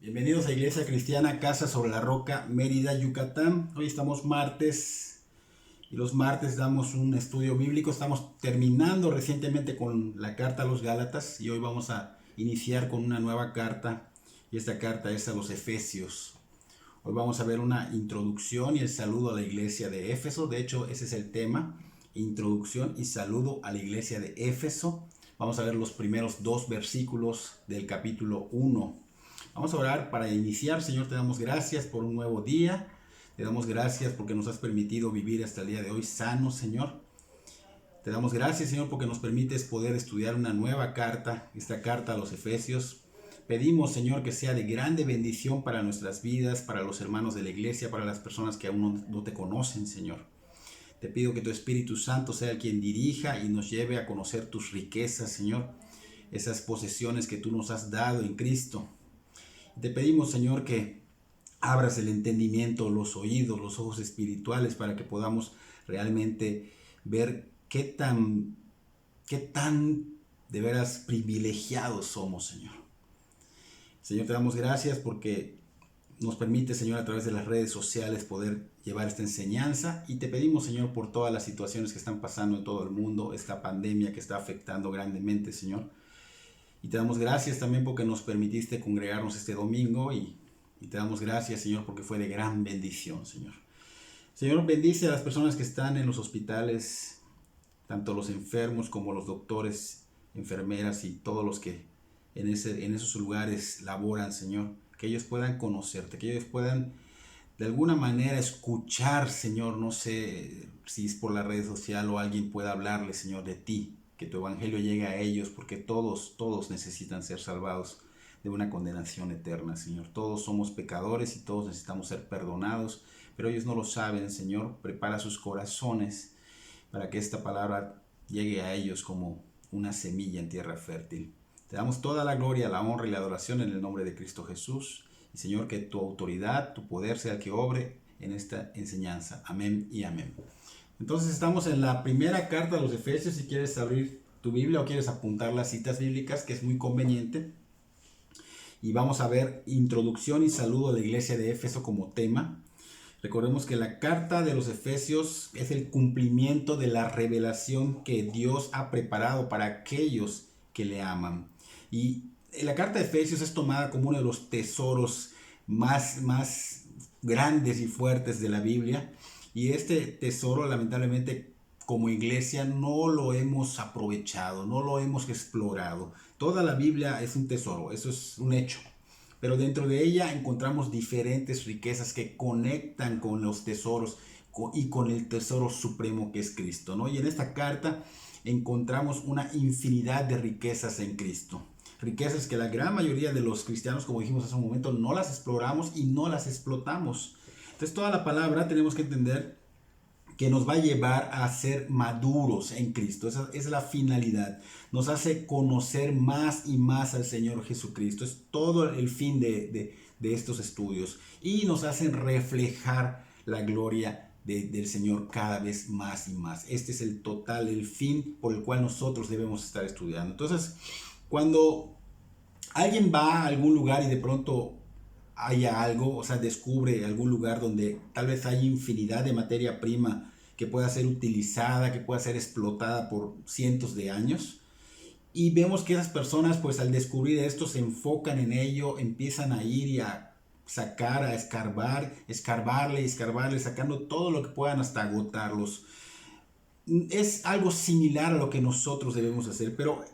Bienvenidos a Iglesia Cristiana Casa sobre la Roca, Mérida, Yucatán. Hoy estamos martes y los martes damos un estudio bíblico. Estamos terminando recientemente con la carta a los Gálatas y hoy vamos a iniciar con una nueva carta y esta carta es a los Efesios. Hoy vamos a ver una introducción y el saludo a la iglesia de Éfeso. De hecho, ese es el tema, introducción y saludo a la iglesia de Éfeso. Vamos a ver los primeros dos versículos del capítulo 1. Vamos a orar para iniciar. Señor, te damos gracias por un nuevo día. Te damos gracias porque nos has permitido vivir hasta el día de hoy sanos, Señor. Te damos gracias, Señor, porque nos permites poder estudiar una nueva carta, esta carta a los Efesios. Pedimos, Señor, que sea de grande bendición para nuestras vidas, para los hermanos de la iglesia, para las personas que aún no te conocen, Señor. Te pido que tu Espíritu Santo sea el quien dirija y nos lleve a conocer tus riquezas, Señor, esas posesiones que tú nos has dado en Cristo. Te pedimos, Señor, que abras el entendimiento, los oídos, los ojos espirituales para que podamos realmente ver qué tan de veras privilegiados somos, Señor. Señor, te damos gracias porque nos permite, Señor, a través de las redes sociales poder llevar esta enseñanza y te pedimos, Señor, por todas las situaciones que están pasando en todo el mundo, esta pandemia que está afectando grandemente, Señor. Y te damos gracias también porque nos permitiste congregarnos este domingo y te damos gracias, Señor, porque fue de gran bendición, Señor. Señor, bendice a las personas que están en los hospitales, tanto los enfermos como los doctores, enfermeras y todos los que en esos lugares laboran, Señor. Que ellos puedan conocerte, que ellos puedan de alguna manera escuchar, Señor, no sé si es por la red social o alguien pueda hablarle, Señor, de ti. Que tu evangelio llegue a ellos porque todos necesitan ser salvados de una condenación eterna, Señor. Todos somos pecadores y todos necesitamos ser perdonados, pero ellos no lo saben, Señor. Prepara sus corazones para que esta palabra llegue a ellos como una semilla en tierra fértil. Te damos toda la gloria, la honra y la adoración en el nombre de Cristo Jesús. Y Señor, que tu autoridad, tu poder sea el que obre en esta enseñanza. Amén y amén. Entonces estamos en la primera carta de los Efesios. Si quieres abrir tu Biblia o quieres apuntar las citas bíblicas, que es muy conveniente. Y vamos a ver introducción y saludo a la iglesia de Éfeso como tema. Recordemos que la carta de los Efesios es el cumplimiento de la revelación que Dios ha preparado para aquellos que le aman. Y la carta de Efesios es tomada como uno de los tesoros más grandes y fuertes de la Biblia. Y este tesoro, lamentablemente, como iglesia no lo hemos aprovechado, no lo hemos explorado. Toda la Biblia es un tesoro, eso es un hecho. Pero dentro de ella encontramos diferentes riquezas que conectan con los tesoros y con el tesoro supremo que es Cristo, ¿no? Y en esta carta encontramos una infinidad de riquezas en Cristo. Riquezas que la gran mayoría de los cristianos, como dijimos hace un momento, no las exploramos y no las explotamos. Entonces toda la palabra tenemos que entender que nos va a llevar a ser maduros en Cristo. Esa es la finalidad. Nos hace conocer más y más al Señor Jesucristo. Es todo el fin de estos estudios. Y nos hacen reflejar la gloria del Señor cada vez más y más. Este es el total, el fin por el cual nosotros debemos estar estudiando. Entonces, cuando alguien va a algún lugar y de pronto haya algo, o sea, descubre algún lugar donde tal vez hay infinidad de materia prima que pueda ser utilizada, que pueda ser explotada por cientos de años. Y vemos que esas personas, pues al descubrir esto, se enfocan en ello, empiezan a ir y a sacar, a escarbarle, sacando todo lo que puedan hasta agotarlos. Es algo similar a lo que nosotros debemos hacer, pero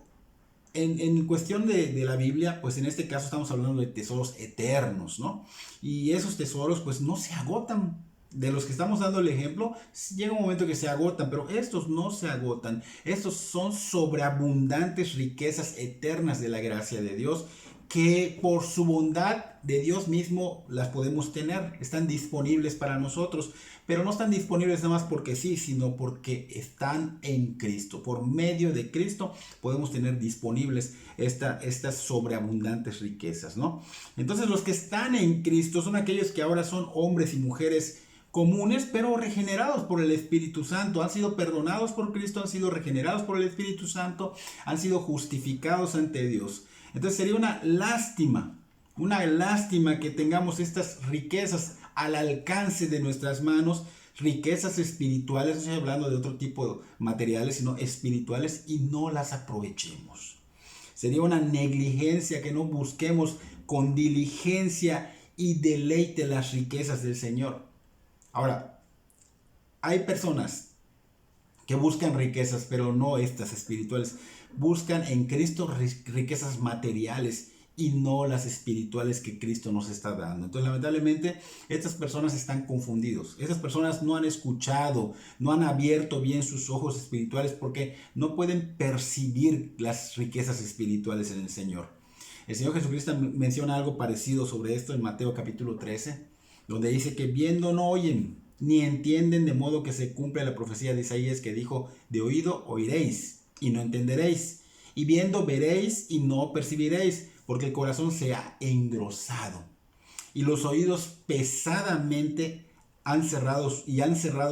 en cuestión de la Biblia, pues en este caso estamos hablando de tesoros eternos, ¿no? Y esos tesoros pues no se agotan. De los que estamos dando el ejemplo, llega un momento que se agotan, pero estos no se agotan. Estos son sobreabundantes riquezas eternas de la gracia de Dios, que por su bondad de Dios mismo las podemos tener, están disponibles para nosotros, pero no están disponibles nada más porque sí, sino porque están en Cristo. Por medio de Cristo podemos tener disponibles estas sobreabundantes riquezas, ¿no? Entonces los que están en Cristo son aquellos que ahora son hombres y mujeres comunes, pero regenerados por el Espíritu Santo, han sido perdonados por Cristo, han sido regenerados por el Espíritu Santo, han sido justificados ante Dios. Entonces sería una lástima Una lástima que tengamos estas riquezas al alcance de nuestras manos, riquezas espirituales, no estoy hablando de otro tipo de materiales, sino espirituales, y no las aprovechemos. Sería una negligencia que no busquemos con diligencia y deleite las riquezas del Señor. Ahora, hay personas que buscan riquezas, pero no estas espirituales. Buscan en Cristo riquezas materiales y no las espirituales que Cristo nos está dando. Entonces, lamentablemente, estas personas están confundidos. Estas personas no han escuchado, no han abierto bien sus ojos espirituales porque no pueden percibir las riquezas espirituales en el Señor. El Señor Jesucristo menciona algo parecido sobre esto en Mateo capítulo 13, donde dice que viendo no oyen, ni entienden, de modo que se cumple la profecía de Isaías que dijo: de oído oiréis y no entenderéis, y viendo veréis y no percibiréis, porque el corazón se ha engrosado y los oídos pesadamente han cerrado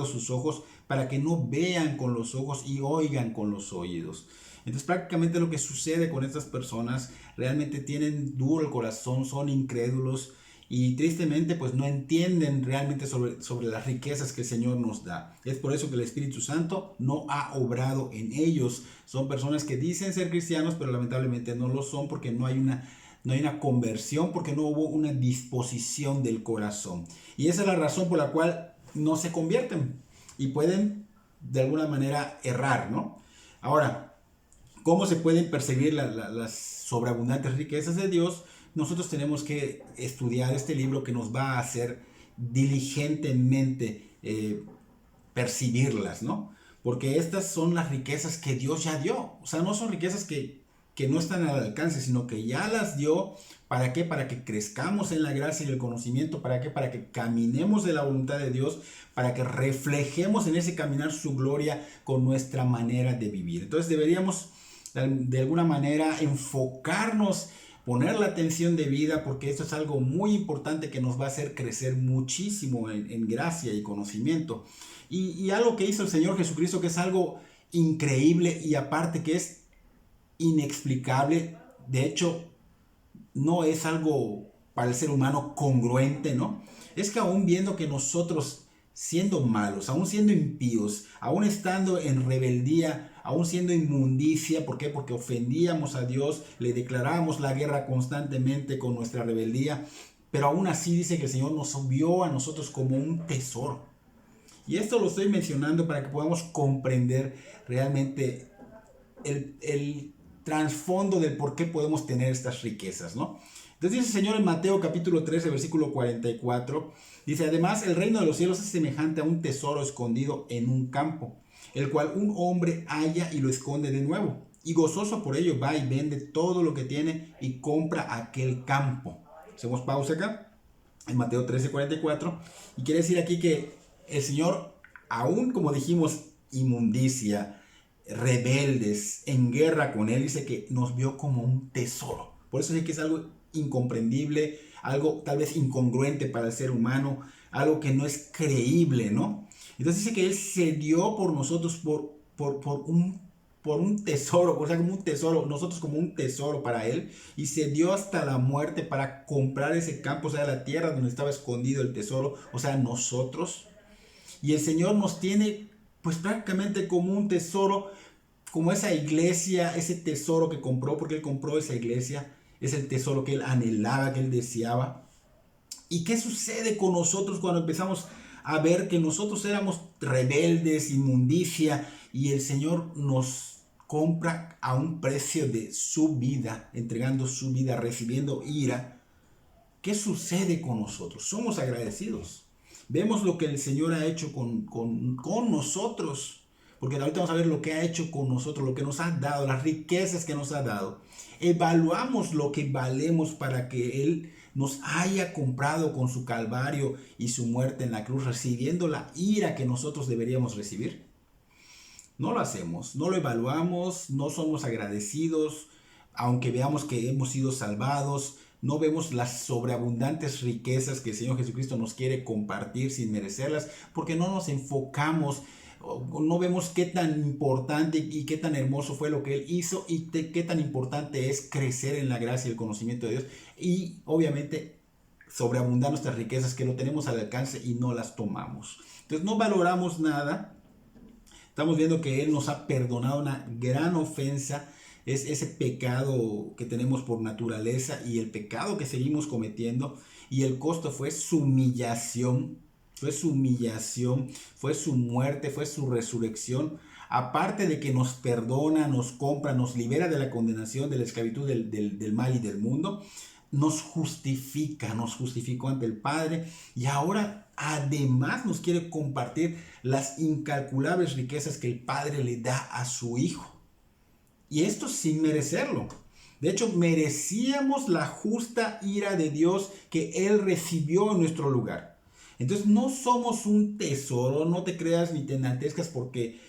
sus ojos, para que no vean con los ojos y oigan con los oídos. Entonces, prácticamente lo que sucede con estas personas, realmente tienen duro el corazón, son incrédulos y tristemente pues no entienden realmente sobre las riquezas que el Señor nos da. Es por eso que el Espíritu Santo no ha obrado en ellos. Son personas que dicen ser cristianos, pero lamentablemente no lo son, porque no hay una conversión, porque no hubo una disposición del corazón. Y esa es la razón por la cual no se convierten y pueden de alguna manera errar, ¿no? Ahora, ¿cómo se pueden percibir las sobreabundantes riquezas de Dios? Nosotros tenemos que estudiar este libro que nos va a hacer diligentemente percibirlas, ¿no? Porque estas son las riquezas que Dios ya dio. O sea, no son riquezas que no están al alcance, sino que ya las dio. ¿Para qué? Para que crezcamos en la gracia y el conocimiento. ¿Para qué? Para que caminemos de la voluntad de Dios, para que reflejemos en ese caminar su gloria con nuestra manera de vivir. Entonces deberíamos de alguna manera enfocarnos, poner la atención de vida, porque esto es algo muy importante que nos va a hacer crecer muchísimo en gracia y conocimiento. Y algo que hizo el Señor Jesucristo, que es algo increíble y aparte que es inexplicable, de hecho no es algo para el ser humano congruente, ¿no? Es que aún viendo que nosotros, siendo malos, aún siendo impíos, aún estando en rebeldía, aún siendo inmundicia, ¿por qué? Porque ofendíamos a Dios, le declarábamos la guerra constantemente con nuestra rebeldía, pero aún así dice que el Señor nos vio a nosotros como un tesoro. Y esto lo estoy mencionando para que podamos comprender realmente el trasfondo del por qué podemos tener estas riquezas, ¿no? Entonces dice el Señor en Mateo capítulo 13, versículo 44, dice: además el reino de los cielos es semejante a un tesoro escondido en un campo, el cual un hombre halla y lo esconde de nuevo, y gozoso por ello va y vende todo lo que tiene y compra aquel campo. Hacemos pausa acá, en Mateo 13, 44, y quiere decir aquí que el Señor, aún como dijimos, inmundicia, rebeldes, en guerra con Él, dice que nos vio como un tesoro. Por eso dice que es algo incomprendible, algo tal vez incongruente para el ser humano, algo que no es creíble, ¿no? Entonces dice que Él se dio por nosotros por un tesoro, o sea, como un tesoro, nosotros como un tesoro para Él, y se dio hasta la muerte para comprar ese campo, o sea, la tierra donde estaba escondido el tesoro, o sea, nosotros. Y el Señor nos tiene pues prácticamente como un tesoro, como esa iglesia, ese tesoro que compró, porque Él compró esa iglesia, es el tesoro que Él anhelaba, que Él deseaba. ¿Y qué sucede con nosotros cuando empezamos a ver que nosotros éramos rebeldes, inmundicia, y el Señor nos compra a un precio de su vida, entregando su vida, recibiendo ira? ¿Qué sucede con nosotros? Somos agradecidos. Vemos lo que el Señor ha hecho con nosotros, porque ahorita vamos a ver lo que ha hecho con nosotros, lo que nos ha dado, las riquezas que nos ha dado. Evaluamos lo que valemos para que Él nos haya comprado con su calvario y su muerte en la cruz, recibiendo la ira que nosotros deberíamos recibir. No lo hacemos, no lo evaluamos, no somos agradecidos, aunque veamos que hemos sido salvados. No vemos las sobreabundantes riquezas que el Señor Jesucristo nos quiere compartir sin merecerlas, porque no nos enfocamos no vemos qué tan importante y qué tan hermoso fue lo que Él hizo y qué tan importante es crecer en la gracia y el conocimiento de Dios y obviamente sobreabundar nuestras riquezas que lo tenemos al alcance y no las tomamos. Entonces no valoramos nada. Estamos viendo que Él nos ha perdonado una gran ofensa, es ese pecado que tenemos por naturaleza y el pecado que seguimos cometiendo, y el costo fue su humillación, fue su humillación, fue su muerte, fue su resurrección. Aparte de que nos perdona, nos compra, nos libera de la condenación, de la esclavitud del mal y del mundo, nos justificó ante el Padre y ahora además nos quiere compartir las incalculables riquezas que el Padre le da a su Hijo. Y esto sin merecerlo. De hecho, merecíamos la justa ira de Dios que Él recibió en nuestro lugar. Entonces no somos un tesoro, no te creas ni te enaltezcas porque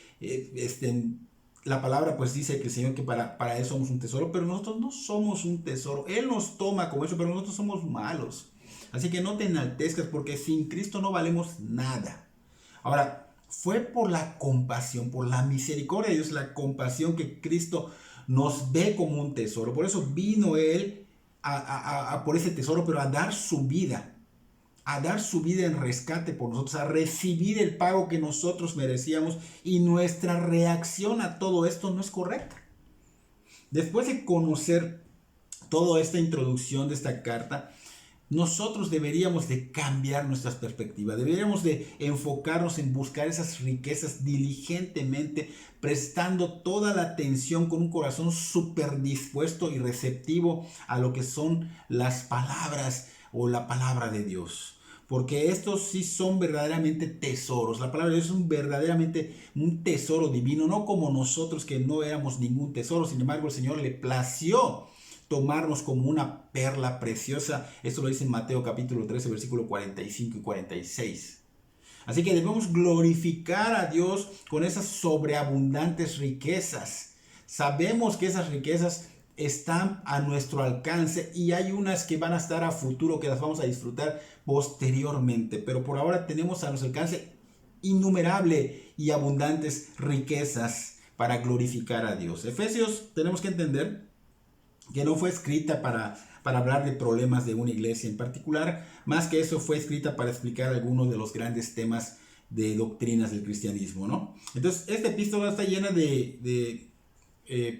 la palabra pues dice que el Señor que para Él somos un tesoro, pero nosotros no somos un tesoro. Él nos toma como eso, pero nosotros somos malos. Así que no te enaltezcas porque sin Cristo no valemos nada. Ahora, fue por la compasión, por la misericordia de Dios, la compasión que Cristo nos ve como un tesoro. Por eso vino Él por ese tesoro, pero a dar su vida en rescate por nosotros, a recibir el pago que nosotros merecíamos, y nuestra reacción a todo esto no es correcta. Después de conocer toda esta introducción de esta carta, nosotros deberíamos de cambiar nuestras perspectivas, deberíamos de enfocarnos en buscar esas riquezas diligentemente, prestando toda la atención con un corazón súper dispuesto y receptivo a lo que son las palabras o la palabra de Dios. Porque estos sí son verdaderamente tesoros. La palabra de Dios es verdaderamente un tesoro divino, no como nosotros que no éramos ningún tesoro. Sin embargo, el Señor le plació tomarnos como una perla preciosa. Esto lo dice en Mateo capítulo 13, versículo 45 y 46. Así que debemos glorificar a Dios con esas sobreabundantes riquezas. Sabemos que esas riquezas están a nuestro alcance y hay unas que van a estar a futuro, que las vamos a disfrutar posteriormente, pero por ahora tenemos a nuestro alcance innumerables y abundantes riquezas para glorificar a Dios. Efesios, tenemos que entender que no fue escrita para hablar de problemas de una iglesia en particular, más que eso fue escrita para explicar algunos de los grandes temas de doctrinas del cristianismo, ¿no? Entonces, esta epístola está llena de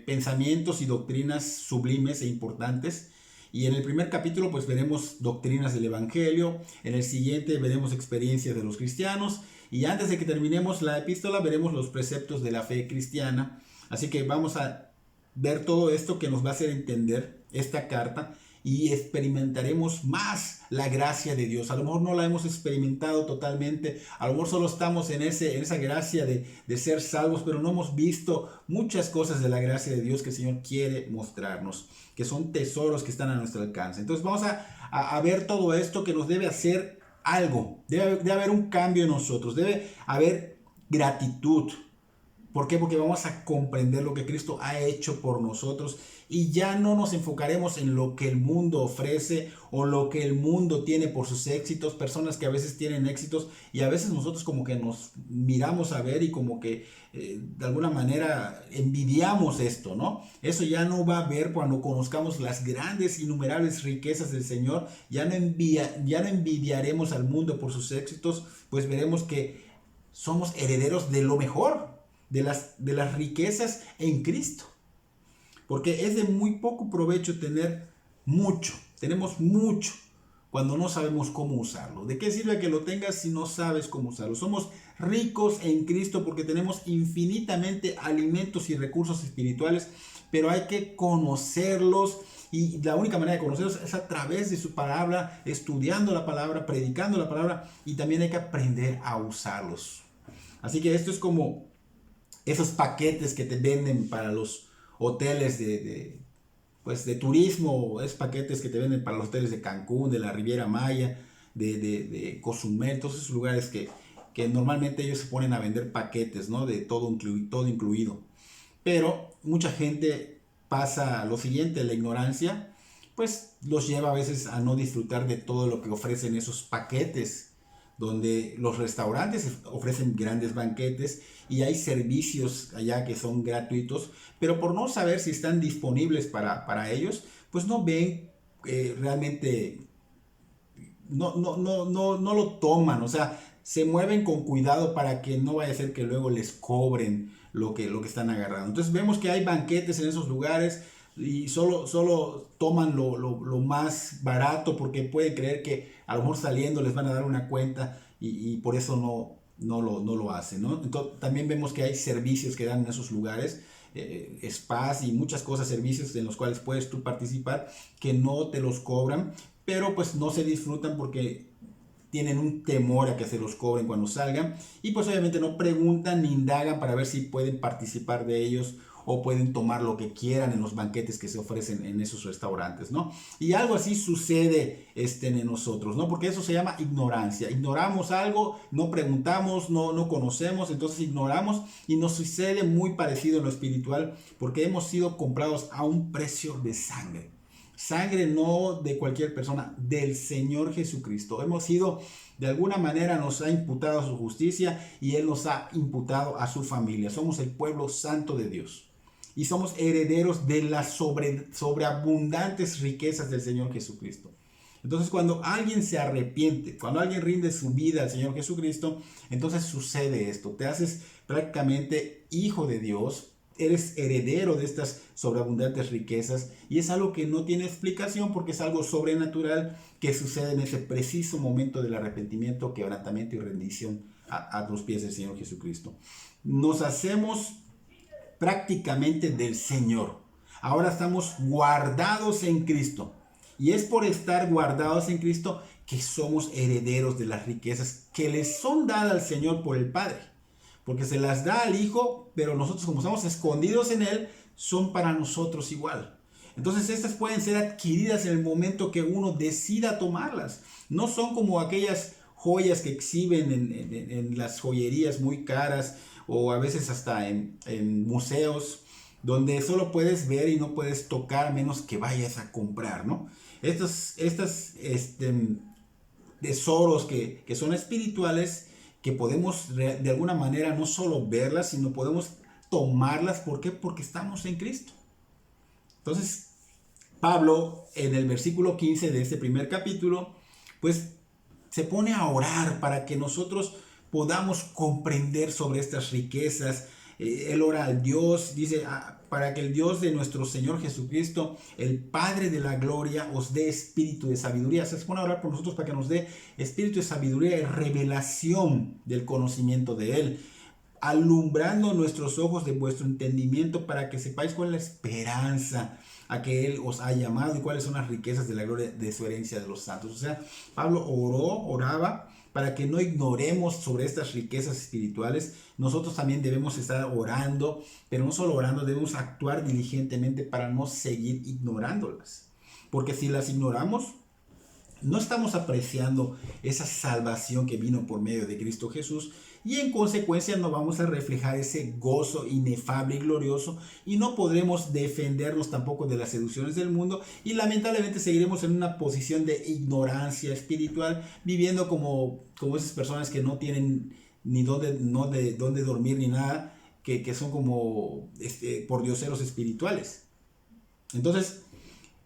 pensamientos y doctrinas sublimes e importantes, y en el primer capítulo pues veremos doctrinas del evangelio, en el siguiente veremos experiencias de los cristianos, y antes de que terminemos la epístola veremos los preceptos de la fe cristiana. Así que vamos a ver todo esto que nos va a hacer entender esta carta y experimentaremos más la gracia de Dios. A lo mejor no la hemos experimentado totalmente, a lo mejor solo estamos en esa gracia de ser salvos, pero no hemos visto muchas cosas de la gracia de Dios que el Señor quiere mostrarnos, que son tesoros que están a nuestro alcance. Entonces vamos a ver todo esto que nos debe hacer algo, debe haber un cambio en nosotros, debe haber gratitud. ¿Por qué? Porque vamos a comprender lo que Cristo ha hecho por nosotros y ya no nos enfocaremos en lo que el mundo ofrece o lo que el mundo tiene por sus éxitos, personas que a veces tienen éxitos y a veces nosotros como que nos miramos a ver y como que de alguna manera envidiamos esto, ¿no? Eso ya no va a haber cuando conozcamos las grandes, innumerables riquezas del Señor, ya no envidiaremos al mundo por sus éxitos, pues veremos que somos herederos de lo mejor, de las riquezas en Cristo. Porque es de muy poco provecho tener mucho. Tenemos mucho cuando no sabemos cómo usarlo. ¿De qué sirve que lo tengas si no sabes cómo usarlo? Somos ricos en Cristo porque tenemos infinitamente alimentos y recursos espirituales, pero hay que conocerlos. Y la única manera de conocerlos es a través de su palabra, estudiando la palabra, predicando la palabra, y también hay que aprender a usarlos. Así que esto es como esos paquetes que te venden para los hoteles de turismo, esos paquetes que te venden para los hoteles de Cancún, de la Riviera Maya, de Cozumel, todos esos lugares que normalmente ellos se ponen a vender paquetes, ¿no? De todo incluido. Pero mucha gente pasa lo siguiente, la ignorancia, pues los lleva a veces a no disfrutar de todo lo que ofrecen esos paquetes donde los restaurantes ofrecen grandes banquetes y hay servicios allá que son gratuitos, pero por no saber si están disponibles para ellos, pues no ven realmente, no lo toman, o sea, se mueven con cuidado para que no vaya a ser que luego les cobren lo que están agarrando. Entonces vemos que hay banquetes en esos lugares y solo toman lo más barato porque pueden creer que a lo mejor saliendo les van a dar una cuenta y por eso no lo hacen, ¿no? Entonces, también vemos que hay servicios que dan en esos lugares, spas y muchas cosas, servicios en los cuales puedes tú participar que no te los cobran, pero pues no se disfrutan porque tienen un temor a que se los cobren cuando salgan y pues obviamente no preguntan ni indagan para ver si pueden participar de ellos o pueden tomar lo que quieran en los banquetes que se ofrecen en esos restaurantes, ¿no? Y algo así sucede en nosotros, ¿no? Porque eso se llama ignorancia. Ignoramos algo, no preguntamos, no conocemos, entonces ignoramos y nos sucede muy parecido en lo espiritual porque hemos sido comprados a un precio de sangre. Sangre no de cualquier persona, del Señor Jesucristo. Hemos sido, de alguna manera nos ha imputado su justicia y Él nos ha imputado a su familia. Somos el pueblo santo de Dios. Y somos herederos de las sobreabundantes riquezas del Señor Jesucristo. Entonces cuando alguien se arrepiente, cuando alguien rinde su vida al Señor Jesucristo, entonces sucede esto. Te haces prácticamente hijo de Dios. Eres heredero de estas sobreabundantes riquezas y es algo que no tiene explicación porque es algo sobrenatural que sucede en ese preciso momento del arrepentimiento, quebrantamiento y rendición a los pies del Señor Jesucristo. Nos hacemos prácticamente del Señor. Ahora estamos guardados en Cristo y es por estar guardados en Cristo que somos herederos de las riquezas que les son dadas al Señor por el Padre. Porque se las da al Hijo, pero nosotros como estamos escondidos en Él, son para nosotros igual. Entonces estas pueden ser adquiridas en el momento que uno decida tomarlas. No son como aquellas joyas que exhiben en las joyerías muy caras o a veces hasta en museos, donde solo puedes ver y no puedes tocar a menos que vayas a comprar, ¿no? Estos tesoros que son espirituales, que podemos de alguna manera no solo verlas, sino podemos tomarlas. ¿Por qué? Porque estamos en Cristo. Entonces, Pablo, en el versículo 15 de este primer capítulo, pues se pone a orar para que nosotros podamos comprender sobre estas riquezas. Él ora al Dios, dice, para que el Dios de nuestro Señor Jesucristo, el Padre de la gloria, os dé espíritu de sabiduría. Se pone a orar por nosotros para que nos dé espíritu de sabiduría y revelación del conocimiento de Él, alumbrando nuestros ojos de vuestro entendimiento para que sepáis cuál es la esperanza a que Él os ha llamado y cuáles son las riquezas de la gloria de su herencia de los santos. O sea, Pablo oraba para que no ignoremos sobre estas riquezas espirituales. Nosotros también debemos estar orando, pero no solo orando, debemos actuar diligentemente para no seguir ignorándolas. Porque si las ignoramos, no estamos apreciando esa salvación que vino por medio de Cristo Jesús y en consecuencia no vamos a reflejar ese gozo inefable y glorioso y no podremos defendernos tampoco de las seducciones del mundo y lamentablemente seguiremos en una posición de ignorancia espiritual, viviendo como esas personas que no tienen ni dónde dormir ni nada, que son como pordioseros espirituales. Entonces,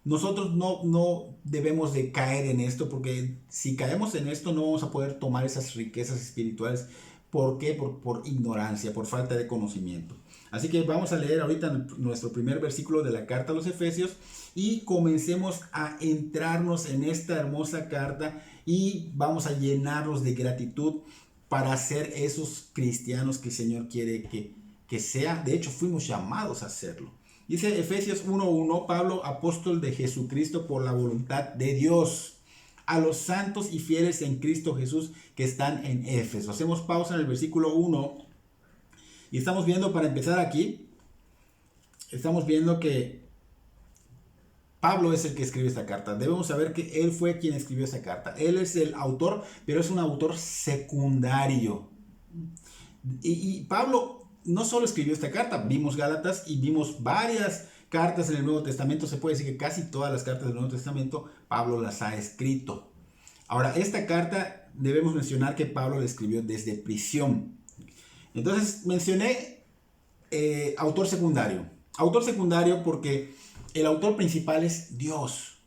nosotros no debemos de caer en esto, porque si caemos en esto no vamos a poder tomar esas riquezas espirituales. ¿Por qué? Por ignorancia, por falta de conocimiento. Así que vamos a leer ahorita nuestro primer versículo de la carta a los Efesios y comencemos a entrarnos en esta hermosa carta y vamos a llenarnos de gratitud para ser esos cristianos que el Señor quiere que sea. De hecho, fuimos llamados a hacerlo. Dice Efesios 1:1, Pablo, apóstol de Jesucristo por la voluntad de Dios, a los santos y fieles en Cristo Jesús que están en Éfeso. Hacemos pausa en el versículo 1 y estamos viendo, para empezar aquí, estamos viendo que Pablo es el que escribe esta carta. Debemos saber que él fue quien escribió esta carta. Él es el autor, pero es un autor secundario. Y Pablo no solo escribió esta carta, vimos Gálatas y vimos varias cartas en el Nuevo Testamento. Se puede decir que casi todas las cartas del Nuevo Testamento Pablo las ha escrito. Ahora, esta carta debemos mencionar que Pablo la escribió desde prisión. Entonces mencioné autor secundario. Autor secundario porque el autor principal es Dios.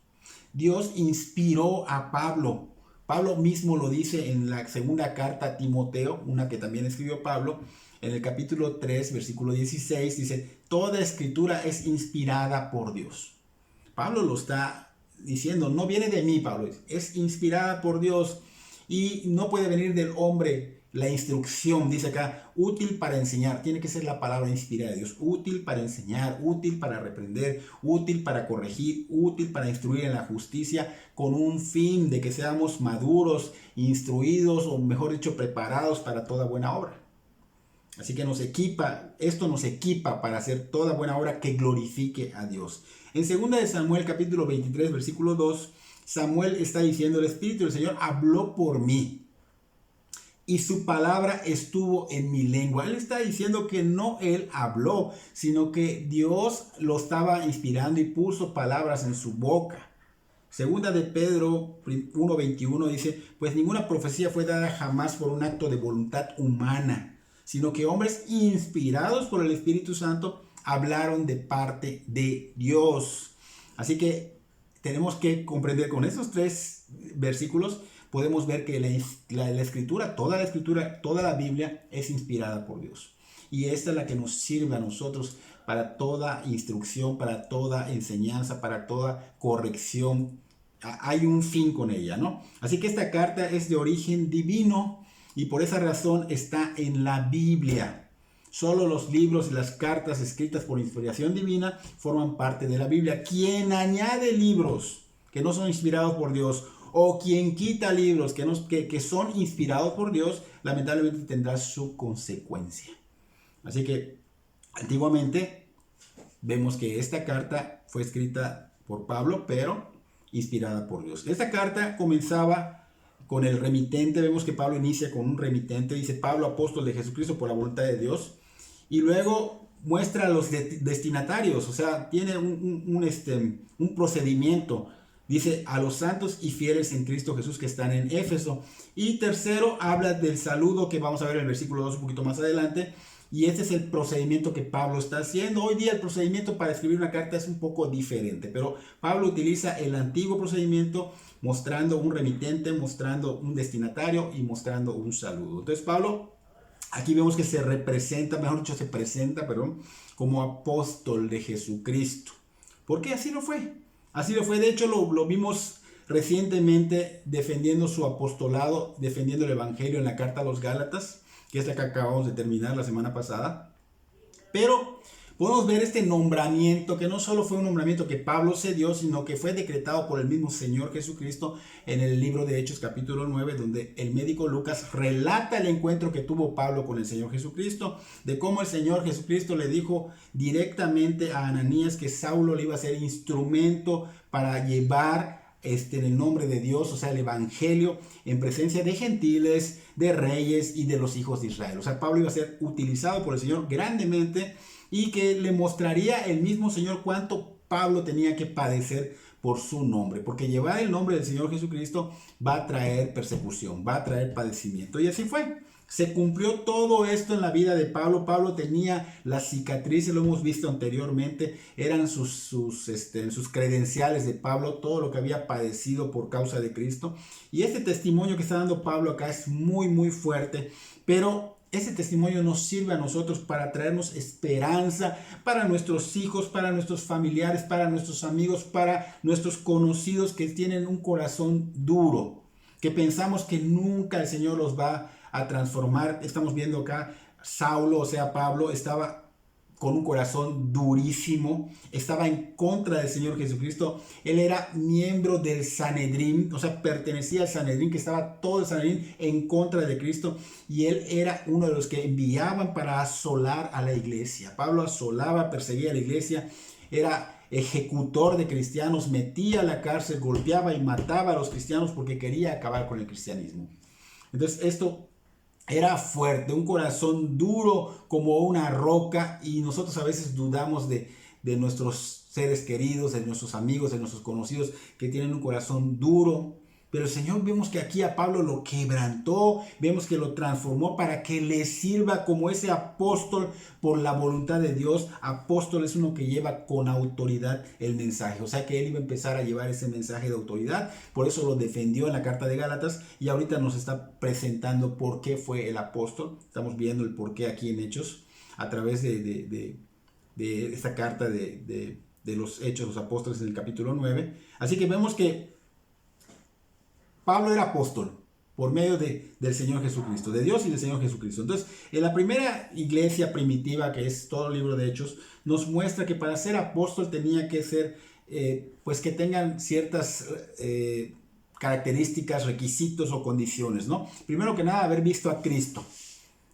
Dios inspiró a Pablo. Pablo mismo lo dice en la segunda carta a Timoteo, una que también escribió Pablo, en el capítulo 3, versículo 16, dice, toda escritura es inspirada por Dios. Pablo lo está diciendo, no viene de mí, Pablo, es inspirada por Dios y no puede venir del hombre. La instrucción, dice acá, útil para enseñar, tiene que ser la palabra inspirada de Dios, útil para enseñar, útil para reprender, útil para corregir, útil para instruir en la justicia, con un fin de que seamos maduros, instruidos o mejor dicho, preparados para toda buena obra. Así que esto nos equipa para hacer toda buena obra que glorifique a Dios. En 2 de Samuel capítulo 23 versículo 2, Samuel está diciendo, el Espíritu del Señor habló por mí y su palabra estuvo en mi lengua. Él está diciendo que no él habló, sino que Dios lo estaba inspirando y puso palabras en su boca. Segunda de Pedro 1:21 dice, pues ninguna profecía fue dada jamás por un acto de voluntad humana, sino que hombres inspirados por el Espíritu Santo hablaron de parte de Dios. Así que tenemos que comprender con esos 3 versículos, podemos ver que la escritura, toda la Biblia es inspirada por Dios. Y esta es la que nos sirve a nosotros para toda instrucción, para toda enseñanza, para toda corrección. Hay un fin con ella, ¿no? Así que esta carta es de origen divino y por esa razón está en la Biblia. Solo los libros y las cartas escritas por inspiración divina forman parte de la Biblia. Quien añade libros que no son inspirados por Dios o quien quita libros que son inspirados por Dios, lamentablemente tendrá su consecuencia. Así que antiguamente vemos que esta carta fue escrita por Pablo, pero inspirada por Dios. Esta carta comenzaba con el remitente. Vemos que Pablo inicia con un remitente, dice Pablo, apóstol de Jesucristo por la voluntad de Dios, y luego muestra a los destinatarios, o sea, tiene un procedimiento. Dice a los santos y fieles en Cristo Jesús que están en Éfeso. Y tercero, habla del saludo que vamos a ver en el versículo 2 un poquito más adelante. Y este es el procedimiento que Pablo está haciendo. Hoy día el procedimiento para escribir una carta es un poco diferente, pero Pablo utiliza el antiguo procedimiento mostrando un remitente, mostrando un destinatario y mostrando un saludo. Entonces Pablo, aquí vemos que se presenta, como apóstol de Jesucristo. Porque así lo fue. Así lo fue. De hecho, lo vimos recientemente defendiendo su apostolado, defendiendo el Evangelio en la carta a los Gálatas, que es la que acabamos de terminar la semana pasada. Pero podemos ver este nombramiento, que no solo fue un nombramiento que Pablo se dio, sino que fue decretado por el mismo Señor Jesucristo en el libro de Hechos capítulo 9, donde el médico Lucas relata el encuentro que tuvo Pablo con el Señor Jesucristo, de cómo el Señor Jesucristo le dijo directamente a Ananías que Saulo le iba a ser instrumento para llevar en el nombre de Dios, o sea, el evangelio en presencia de gentiles, de reyes y de los hijos de Israel. O sea, Pablo iba a ser utilizado por el Señor grandemente y que le mostraría el mismo Señor cuánto Pablo tenía que padecer por su nombre, porque llevar el nombre del Señor Jesucristo va a traer persecución, va a traer padecimiento. Y así fue. Se cumplió todo esto en la vida de Pablo. Pablo tenía las cicatrices, lo hemos visto anteriormente, eran sus credenciales de Pablo, todo lo que había padecido por causa de Cristo. Y este testimonio que está dando Pablo acá es muy, muy fuerte, pero ese testimonio nos sirve a nosotros para traernos esperanza para nuestros hijos, para nuestros familiares, para nuestros amigos, para nuestros conocidos que tienen un corazón duro, que pensamos que nunca el Señor los va a transformar. Estamos viendo acá Saulo, o sea Pablo, estaba con un corazón durísimo, estaba en contra del Señor Jesucristo. Él era miembro del Sanedrín, o sea, pertenecía al Sanedrín, que estaba todo el Sanedrín en contra de Cristo, y él era uno de los que enviaban para asolar a la iglesia. Pablo asolaba, perseguía a la iglesia, era ejecutor de cristianos, metía a la cárcel, golpeaba y mataba a los cristianos porque quería acabar con el cristianismo. Entonces esto era fuerte, un corazón duro como una roca, y nosotros a veces dudamos de nuestros seres queridos, de nuestros amigos, de nuestros conocidos que tienen un corazón duro, Pero el Señor vemos que aquí a Pablo lo quebrantó, vemos que lo transformó para que le sirva como ese apóstol por la voluntad de Dios. Apóstol es uno que lleva con autoridad el mensaje, o sea que él iba a empezar a llevar ese mensaje de autoridad, por eso lo defendió en la carta de Gálatas y ahorita nos está presentando por qué fue el apóstol. Estamos viendo el por qué aquí en Hechos, a través de esta carta de los Hechos de los Apóstoles en el capítulo 9. Así que vemos que Pablo era apóstol por medio del Señor Jesucristo, de Dios y del Señor Jesucristo. Entonces, en la primera iglesia primitiva, que es todo el libro de Hechos, nos muestra que para ser apóstol tenía que ser, pues que tengan ciertas características, requisitos o condiciones, ¿no? Primero que nada, haber visto a Cristo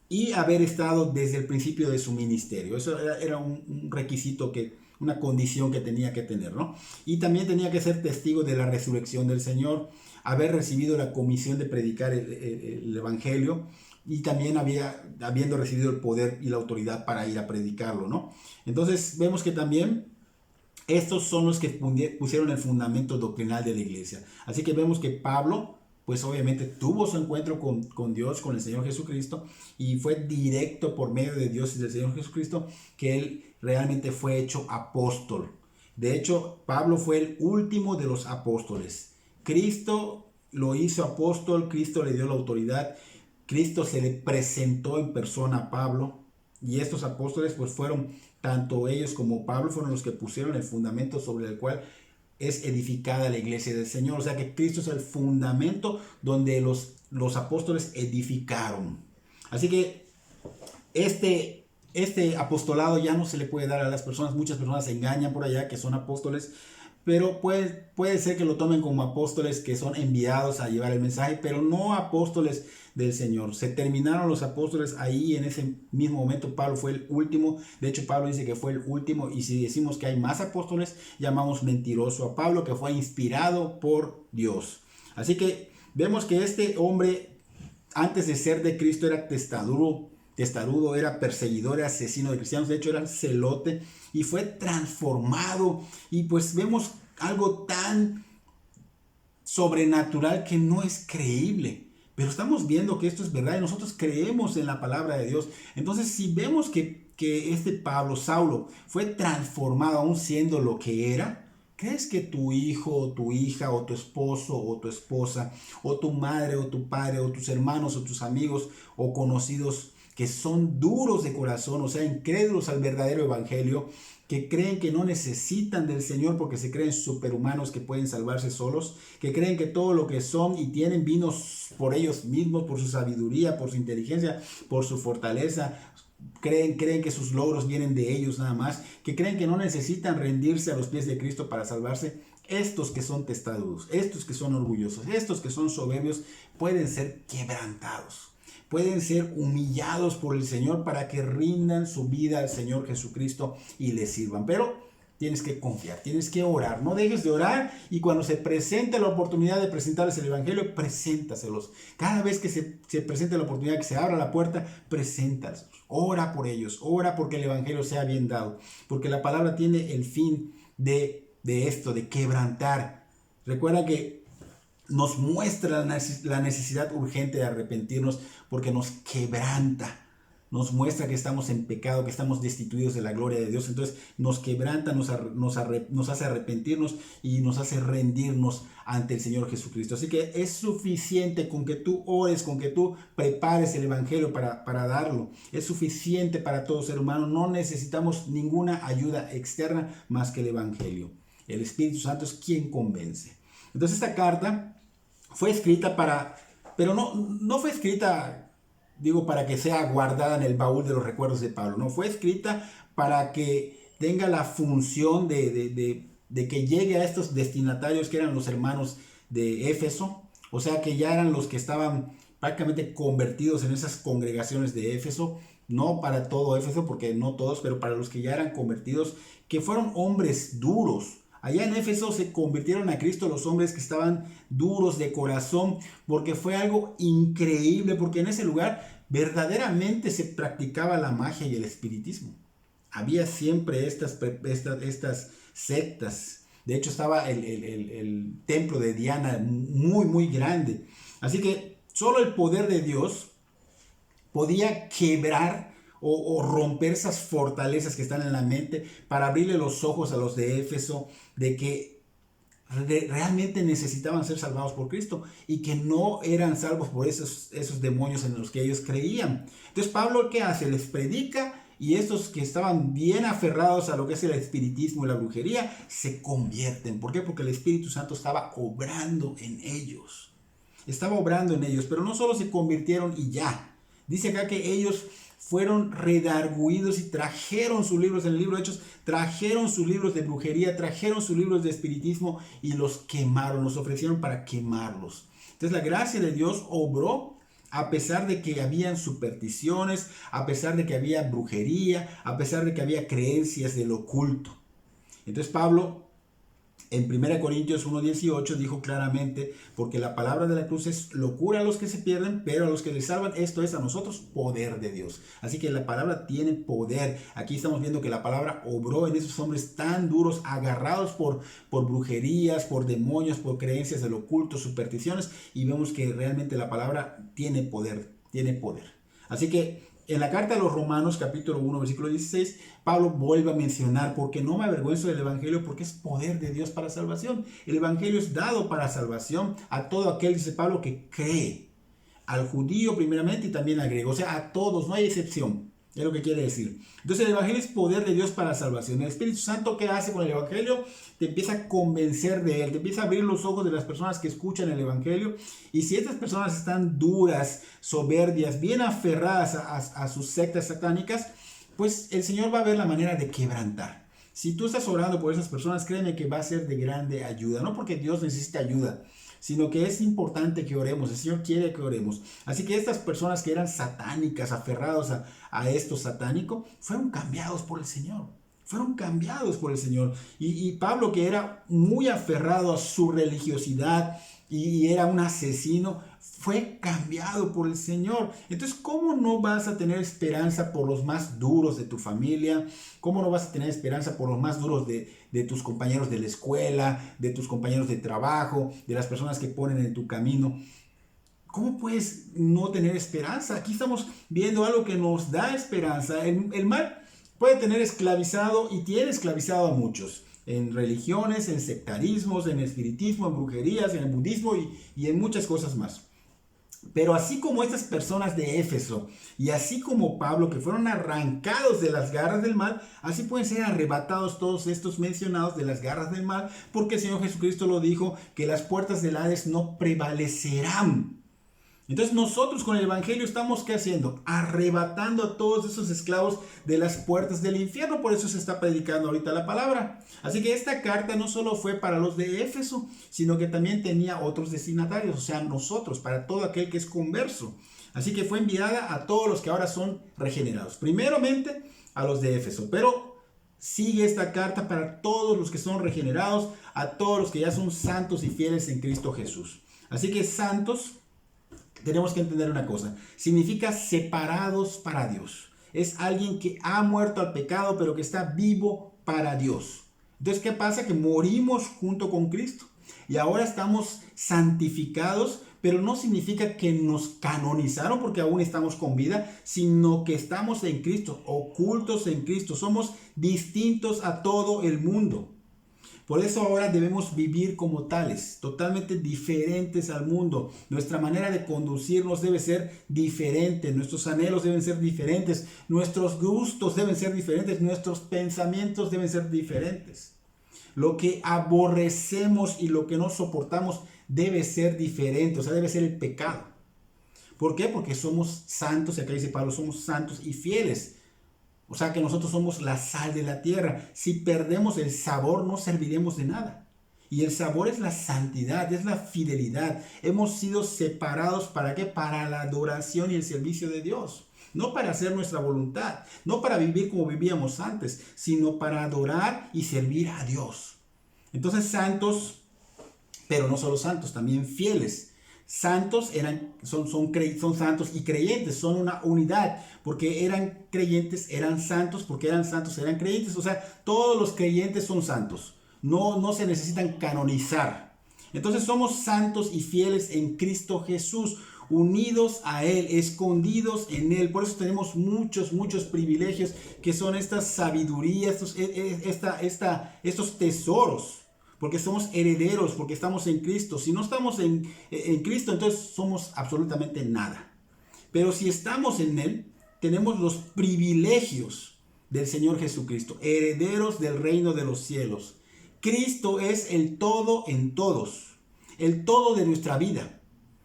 y haber estado desde el principio de su ministerio. Eso era un requisito, una condición que tenía que tener, ¿no? Y también tenía que ser testigo de la resurrección del Señor, haber recibido la comisión de predicar el Evangelio y también habiendo recibido el poder y la autoridad para ir a predicarlo, ¿no? Entonces vemos que también estos son los que pusieron el fundamento doctrinal de la iglesia. Así que vemos que Pablo, pues obviamente tuvo su encuentro con Dios, con el Señor Jesucristo, y fue directo por medio de Dios y del Señor Jesucristo que él realmente fue hecho apóstol. De hecho, Pablo fue el último de los apóstoles. Cristo lo hizo apóstol, Cristo le dio la autoridad, Cristo se le presentó en persona a Pablo, y estos apóstoles pues fueron, tanto ellos como Pablo, fueron los que pusieron el fundamento sobre el cual es edificada la iglesia del Señor. O sea que Cristo es el fundamento donde los apóstoles edificaron. Así que este apostolado ya no se le puede dar a las personas. Muchas personas se engañan por allá que son apóstoles, pero puede ser que lo tomen como apóstoles que son enviados a llevar el mensaje, pero no apóstoles del Señor. Se terminaron los apóstoles ahí en ese mismo momento. Pablo fue el último. De hecho, Pablo dice que fue el último, y si decimos que hay más apóstoles, llamamos mentiroso a Pablo, que fue inspirado por Dios. Así que vemos que este hombre, antes de ser de Cristo, era testarudo, era perseguidor, era asesino de cristianos. De hecho, era celote, y fue transformado. Y pues vemos algo tan sobrenatural que no es creíble. Pero estamos viendo que esto es verdad y nosotros creemos en la palabra de Dios. Entonces, si vemos que este Pablo, Saulo, fue transformado aún siendo lo que era, ¿crees que tu hijo o tu hija o tu esposo o tu esposa o tu madre o tu padre o tus hermanos o tus amigos o conocidos que son duros de corazón, o sea, incrédulos al verdadero evangelio, que creen que no necesitan del Señor porque se creen superhumanos que pueden salvarse solos, que creen que todo lo que son y tienen vino por ellos mismos, por su sabiduría, por su inteligencia, por su fortaleza, creen que sus logros vienen de ellos nada más, que creen que no necesitan rendirse a los pies de Cristo para salvarse? Estos que son testarudos, estos que son orgullosos, estos que son soberbios, pueden ser quebrantados. Pueden ser humillados por el Señor para que rindan su vida al Señor Jesucristo y le sirvan. Pero tienes que confiar, tienes que orar. No dejes de orar, y cuando se presente la oportunidad de presentarles el Evangelio, preséntaselos. Cada vez que se presente la oportunidad, que se abra la puerta, preséntaselos. Ora por ellos, ora porque el Evangelio sea bien dado. Porque la palabra tiene el fin de esto, de quebrantar. Recuerda que nos muestra la necesidad urgente de arrepentirnos porque nos quebranta, nos muestra que estamos en pecado, que estamos destituidos de la gloria de Dios. Entonces nos quebranta, nos hace arrepentirnos y nos hace rendirnos ante el Señor Jesucristo. Así que es suficiente con que tú ores, con que tú prepares el Evangelio para darlo. Es suficiente para todo ser humano. No necesitamos ninguna ayuda externa más que el Evangelio. El Espíritu Santo es quien convence. Entonces esta carta fue escrita pero no fue escrita, para que sea guardada en el baúl de los recuerdos de Pablo. No, fue escrita para que tenga la función de que llegue a estos destinatarios que eran los hermanos de Éfeso. O sea que ya eran los que estaban prácticamente convertidos en esas congregaciones de Éfeso. No para todo Éfeso, porque no todos, pero para los que ya eran convertidos, que fueron hombres duros. Allá en Éfeso se convirtieron a Cristo los hombres que estaban duros de corazón, porque fue algo increíble, porque en ese lugar verdaderamente se practicaba la magia y el espiritismo. Había siempre estas sectas De hecho, estaba el templo de Diana muy, muy grande. Así que solo el poder de Dios podía quebrar o romper esas fortalezas que están en la mente para abrirle los ojos a los de Éfeso de que realmente necesitaban ser salvados por Cristo y que no eran salvos por esos demonios en los que ellos creían. Entonces Pablo, ¿qué hace? Les predica, y estos que estaban bien aferrados a lo que es el espiritismo y la brujería se convierten. ¿Por qué? Porque el Espíritu Santo estaba obrando en ellos. Estaba obrando en ellos, pero no solo se convirtieron y ya. Dice acá que ellos fueron redarguidos y trajeron sus libros, en el libro de Hechos, trajeron sus libros de brujería, trajeron sus libros de espiritismo y los quemaron, los ofrecieron para quemarlos. Entonces la gracia de Dios obró a pesar de que habían supersticiones, a pesar de que había brujería, a pesar de que había creencias del oculto. Entonces Pablo, en 1 Corintios 1:18 dijo claramente, porque la palabra de la cruz es locura a los que se pierden, pero a los que les salvan, esto es a nosotros poder de Dios. Así que la palabra tiene poder. Aquí estamos viendo que la palabra obró en esos hombres tan duros, agarrados por brujerías, por demonios, por creencias del oculto, supersticiones, y vemos que realmente la palabra tiene poder, tiene poder. Así que en la carta a los Romanos, capítulo 1, versículo 16, Pablo vuelve a mencionar, porque no me avergüenzo del Evangelio, porque es poder de Dios para salvación. El Evangelio es dado para salvación a todo aquel, dice Pablo, que cree. Al judío primeramente y también al griego, o sea, a todos, no hay excepción. Es lo que quiere decir. Entonces el Evangelio es poder de Dios para salvación. El Espíritu Santo, ¿qué hace con el Evangelio? Te empieza a convencer de él, te empieza a abrir los ojos de las personas que escuchan el Evangelio. Y si estas personas están duras, soberbias, bien aferradas a sus sectas satánicas, pues el Señor va a ver la manera de quebrantar. Si tú estás orando por esas personas, créeme que va a ser de grande ayuda. No porque Dios necesite ayuda, sino que es importante que oremos. El Señor quiere que oremos. Así que estas personas que eran satánicas, aferrados a esto satánico, fueron cambiados por el Señor. Fueron cambiados por el Señor. Y Pablo, que era muy aferrado a su religiosidad y era un asesino, fue cambiado por el Señor. Entonces, ¿cómo no vas a tener esperanza por los más duros de tu familia? ¿Cómo no vas a tener esperanza por los más duros de tus compañeros de la escuela, de tus compañeros de trabajo, de las personas que ponen en tu camino? ¿Cómo puedes no tener esperanza? Aquí estamos viendo algo que nos da esperanza. El mal puede tener esclavizado y tiene esclavizado a muchos. En religiones, en sectarismos, en espiritismo, en brujerías, en el budismo y en muchas cosas más. Pero así como estas personas de Éfeso y así como Pablo, que fueron arrancados de las garras del mal, así pueden ser arrebatados todos estos mencionados de las garras del mal, porque el Señor Jesucristo lo dijo, que las puertas del Hades no prevalecerán. Entonces nosotros con el Evangelio estamos, ¿qué haciendo? Arrebatando a todos esos esclavos de las puertas del infierno. Por eso se está predicando ahorita la palabra. Así que esta carta no solo fue para los de Éfeso, sino que también tenía otros destinatarios, o sea, nosotros, para todo aquel que es converso. Así que fue enviada a todos los que ahora son regenerados. Primeramente a los de Éfeso, pero sigue esta carta para todos los que son regenerados, a todos los que ya son santos y fieles en Cristo Jesús. Así que santos, tenemos que entender una cosa, significa separados para Dios. Es alguien que ha muerto al pecado, pero que está vivo para Dios. Entonces, ¿qué pasa? Que morimos junto con Cristo y ahora estamos santificados, pero no significa que nos canonizaron porque aún estamos con vida, sino que estamos en Cristo, ocultos en Cristo. Somos distintos a todo el mundo. Por eso ahora debemos vivir como tales, totalmente diferentes al mundo. Nuestra manera de conducirnos debe ser diferente, nuestros anhelos deben ser diferentes, nuestros gustos deben ser diferentes, nuestros pensamientos deben ser diferentes. Lo que aborrecemos y lo que no soportamos debe ser diferente, o sea, debe ser el pecado. ¿Por qué? Porque somos santos, y acá dice Pablo, somos santos y fieles. O sea que nosotros somos la sal de la tierra. Si perdemos el sabor, no serviremos de nada. Y el sabor es la santidad, es la fidelidad. Hemos sido separados, ¿para qué? Para la adoración y el servicio de Dios. No para hacer nuestra voluntad, no para vivir como vivíamos antes, sino para adorar y servir a Dios. Entonces, santos, pero no solo santos, también fieles. Santos son santos y creyentes, son una unidad, porque eran creyentes, eran santos, porque eran santos, eran creyentes. O sea, todos los creyentes son santos. no se necesitan canonizar. Entonces somos santos y fieles en Cristo Jesús, unidos a Él, escondidos en Él. Por eso tenemos muchos privilegios, que son esta sabiduría, estos tesoros, porque somos herederos, porque estamos en Cristo. Si no estamos en Cristo, entonces somos absolutamente nada. Pero si estamos en Él, tenemos los privilegios del Señor Jesucristo, herederos del reino de los cielos. Cristo es el todo en todos, el todo de nuestra vida.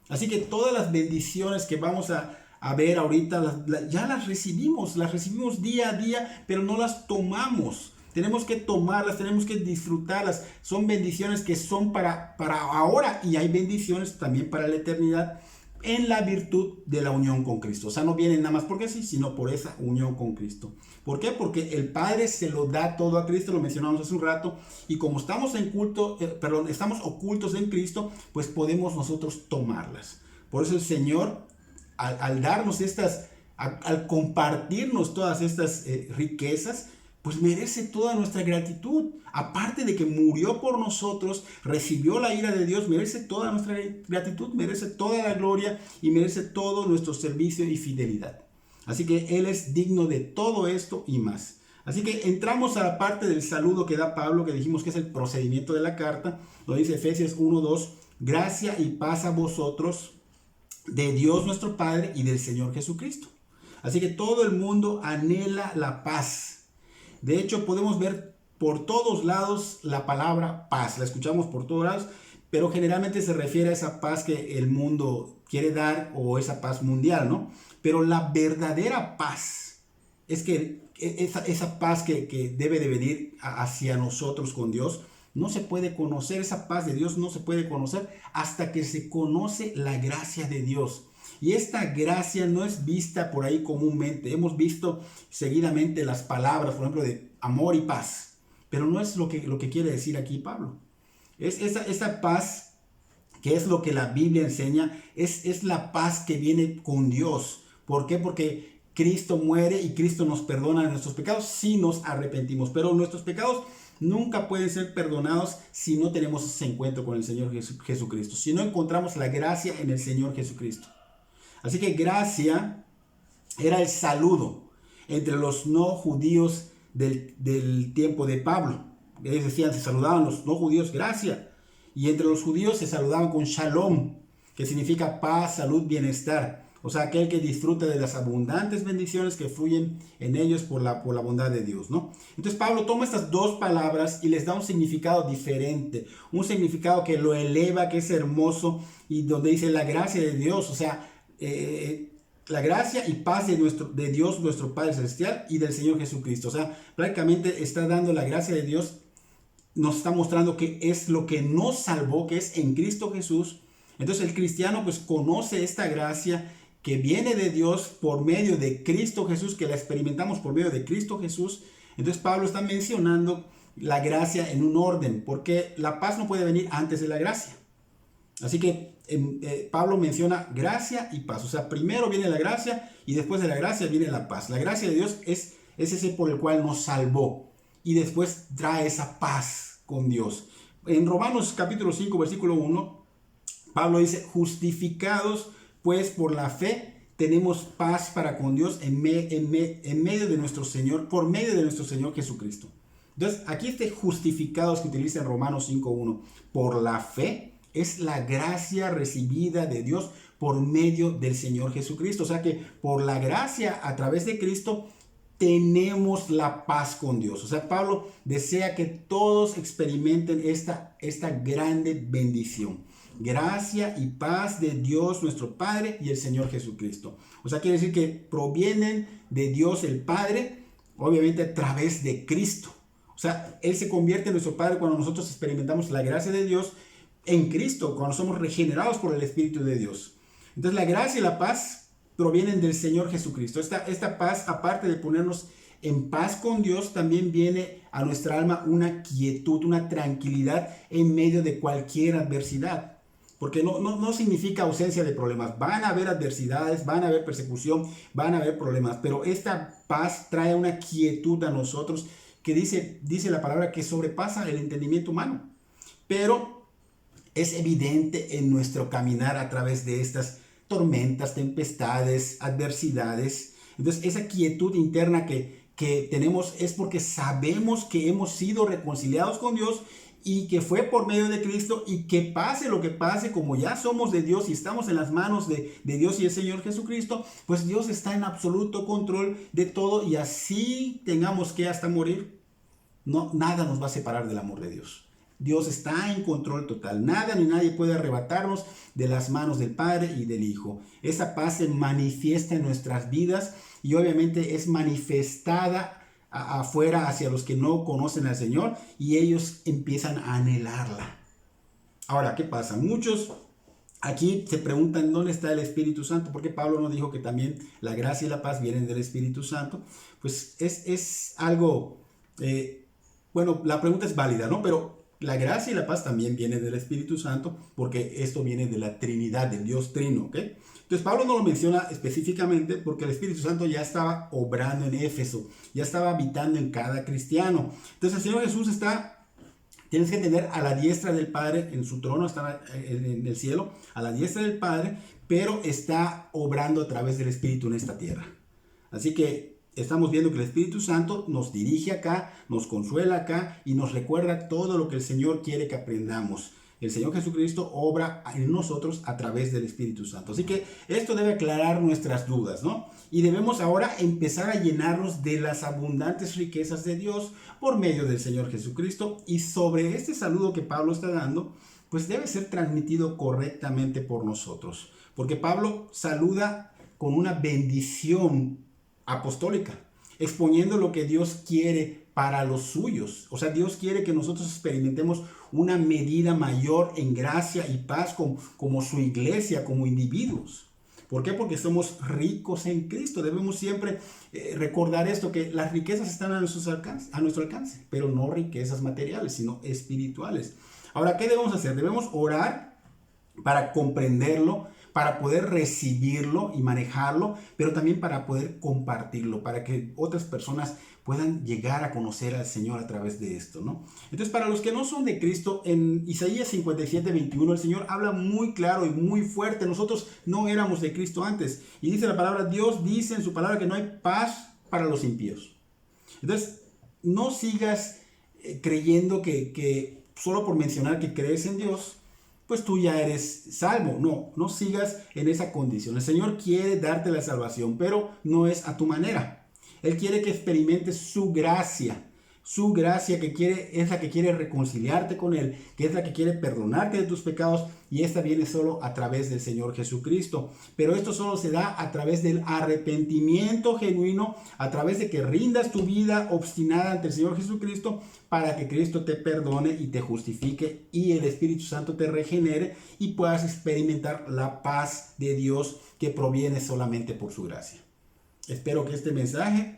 Así que todas las bendiciones que vamos a ver ahorita, ya las recibimos día a día, pero no las tomamos. Tenemos que tomarlas, tenemos que disfrutarlas. Son bendiciones que son para ahora, y hay bendiciones también para la eternidad, en la virtud de la unión con Cristo. O sea, no vienen nada más porque sí, sino por esa unión con Cristo. ¿Por qué? Porque el Padre se lo da todo a Cristo, lo mencionamos hace un rato, y como estamos estamos ocultos en Cristo, pues podemos nosotros tomarlas. Por eso el Señor, al darnos al compartirnos todas estas riquezas, pues merece toda nuestra gratitud. Aparte de que murió por nosotros, recibió la ira de Dios, merece toda nuestra gratitud, merece toda la gloria y merece todo nuestro servicio y fidelidad. Así que Él es digno de todo esto y más. Así que entramos a la parte del saludo que da Pablo, que dijimos que es el procedimiento de la carta. Lo dice Efesios 1:2, gracia y paz a vosotros, de Dios nuestro Padre y del Señor Jesucristo. Así que todo el mundo anhela la paz. De hecho, podemos ver por todos lados la palabra paz. La escuchamos por todos lados, pero generalmente se refiere a esa paz que el mundo quiere dar, o esa paz mundial, ¿no? Pero la verdadera paz es que esa paz que debe de venir hacia nosotros con Dios, no se puede conocer. Esa paz de Dios no se puede conocer hasta que se conoce la gracia de Dios. Y esta gracia no es vista por ahí comúnmente. Hemos visto seguidamente las palabras, por ejemplo, de amor y paz. Pero no es lo que quiere decir aquí Pablo. Es esa paz, que es lo que la Biblia enseña, es la paz que viene con Dios. ¿Por qué? Porque Cristo muere y Cristo nos perdona nuestros pecados si nos arrepentimos. Pero nuestros pecados nunca pueden ser perdonados si no tenemos ese encuentro con el Señor Jesucristo. Si no encontramos la gracia en el Señor Jesucristo. Así que gracia era el saludo entre los no judíos del tiempo de Pablo. Ellos decían, se saludaban los no judíos, gracia. Y entre los judíos se saludaban con shalom, que significa paz, salud, bienestar. O sea, aquel que disfruta de las abundantes bendiciones que fluyen en ellos por la bondad de Dios, ¿no? Entonces Pablo toma estas dos palabras y les da un significado diferente. Un significado que lo eleva, que es hermoso, y donde dice la gracia de Dios. O sea, la gracia y paz de Dios nuestro Padre Celestial y del Señor Jesucristo. O sea, prácticamente está dando la gracia de Dios, nos está mostrando que es lo que nos salvó, que es en Cristo Jesús. Entonces el cristiano pues conoce esta gracia que viene de Dios por medio de Cristo Jesús, que la experimentamos por medio de Cristo Jesús. Entonces Pablo está mencionando la gracia en un orden, porque la paz no puede venir antes de la gracia. Así que Pablo menciona gracia y paz. O sea, primero viene la gracia y después de la gracia viene la paz. La gracia de Dios es ese por el cual nos salvó. Y después trae esa paz con Dios. En Romanos capítulo 5, versículo 1, Pablo dice, justificados pues por la fe, tenemos paz para con Dios en medio de nuestro Señor, por medio de nuestro Señor Jesucristo. Entonces, aquí este justificados que utiliza en Romanos 5.1, por la fe, es la gracia recibida de Dios por medio del Señor Jesucristo. O sea que por la gracia a través de Cristo tenemos la paz con Dios. O sea, Pablo desea que todos experimenten esta grande bendición. Gracia y paz de Dios nuestro Padre y el Señor Jesucristo. O sea, quiere decir que provienen de Dios el Padre, obviamente a través de Cristo. O sea, Él se convierte en nuestro Padre cuando nosotros experimentamos la gracia de Dios en Cristo, cuando somos regenerados por el Espíritu de Dios. Entonces la gracia y la paz provienen del Señor Jesucristo. Esta paz, aparte de ponernos en paz con Dios, también viene a nuestra alma una quietud, una tranquilidad en medio de cualquier adversidad. Porque no significa ausencia de problemas. Van a haber adversidades, van a haber persecución, van a haber problemas. Pero esta paz trae una quietud a nosotros que dice la palabra que sobrepasa el entendimiento humano. Pero es evidente en nuestro caminar a través de estas tormentas, tempestades, adversidades. Entonces esa quietud interna que tenemos es porque sabemos que hemos sido reconciliados con Dios y que fue por medio de Cristo, y que pase lo que pase, como ya somos de Dios y estamos en las manos de Dios y el Señor Jesucristo, pues Dios está en absoluto control de todo, y así tengamos que hasta morir, no, nada nos va a separar del amor de Dios. Dios está en control total. Nada ni nadie puede arrebatarnos de las manos del Padre y del Hijo. Esa paz se manifiesta en nuestras vidas y obviamente es manifestada afuera hacia los que no conocen al Señor, y ellos empiezan a anhelarla. Ahora, ¿qué pasa? Muchos aquí se preguntan dónde está el Espíritu Santo, porque Pablo nos dijo que también la gracia y la paz vienen del Espíritu Santo. Pues es algo, bueno, la pregunta es válida, ¿no? Pero la gracia y la paz también vienen del Espíritu Santo, porque esto viene de la Trinidad, del Dios Trino, ¿ok? Entonces Pablo no lo menciona específicamente porque el Espíritu Santo ya estaba obrando en Éfeso, ya estaba habitando en cada cristiano. Entonces el Señor Jesús tienes que tener a la diestra del Padre, en su trono, está en el cielo, a la diestra del Padre, pero está obrando a través del Espíritu en esta tierra. Así que estamos viendo que el Espíritu Santo nos dirige acá, nos consuela acá y nos recuerda todo lo que el Señor quiere que aprendamos. El Señor Jesucristo obra en nosotros a través del Espíritu Santo. Así que esto debe aclarar nuestras dudas, ¿no? Y debemos ahora empezar a llenarnos de las abundantes riquezas de Dios por medio del Señor Jesucristo. Y sobre este saludo que Pablo está dando, pues debe ser transmitido correctamente por nosotros. Porque Pablo saluda con una bendición apostólica, exponiendo lo que Dios quiere para los suyos. O sea, Dios quiere que nosotros experimentemos una medida mayor en gracia y paz como su iglesia, como individuos. ¿Por qué? Porque somos ricos en Cristo. Debemos siempre recordar esto, que las riquezas están a nuestro alcance, pero no riquezas materiales, sino espirituales. Ahora, ¿qué debemos hacer? Debemos orar para comprenderlo, para poder recibirlo y manejarlo, pero también para poder compartirlo, para que otras personas puedan llegar a conocer al Señor a través de esto, ¿no? Entonces, para los que no son de Cristo, en Isaías 57:21, el Señor habla muy claro y muy fuerte. Nosotros no éramos de Cristo antes. Y dice la palabra, Dios dice en su palabra que no hay paz para los impíos. Entonces, no sigas creyendo que solo por mencionar que crees en Dios, pues tú ya eres salvo. No sigas en esa condición. El Señor quiere darte la salvación, pero no es a tu manera. Él quiere que experimentes su gracia que es la que quiere reconciliarte con Él, que es la que quiere perdonarte de tus pecados, y esta viene solo a través del Señor Jesucristo. Pero esto solo se da a través del arrepentimiento genuino, a través de que rindas tu vida obstinada ante el Señor Jesucristo, para que Cristo te perdone y te justifique, y el Espíritu Santo te regenere y puedas experimentar la paz de Dios que proviene solamente por su gracia. Espero que este mensaje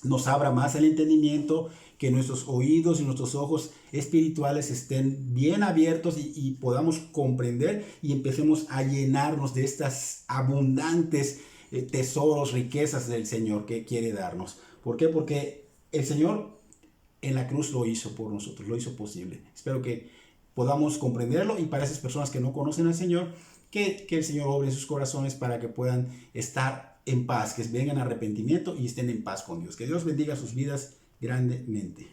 nos abra más el entendimiento, que nuestros oídos y nuestros ojos espirituales estén bien abiertos y podamos comprender y empecemos a llenarnos de estas abundantes tesoros, riquezas del Señor que quiere darnos. ¿Por qué? Porque el Señor en la cruz lo hizo por nosotros, lo hizo posible. Espero que podamos comprenderlo, y para esas personas que no conocen al Señor, que el Señor obre en sus corazones para que puedan estar en paz, que vengan a arrepentimiento y estén en paz con Dios. Que Dios bendiga sus vidas grandemente.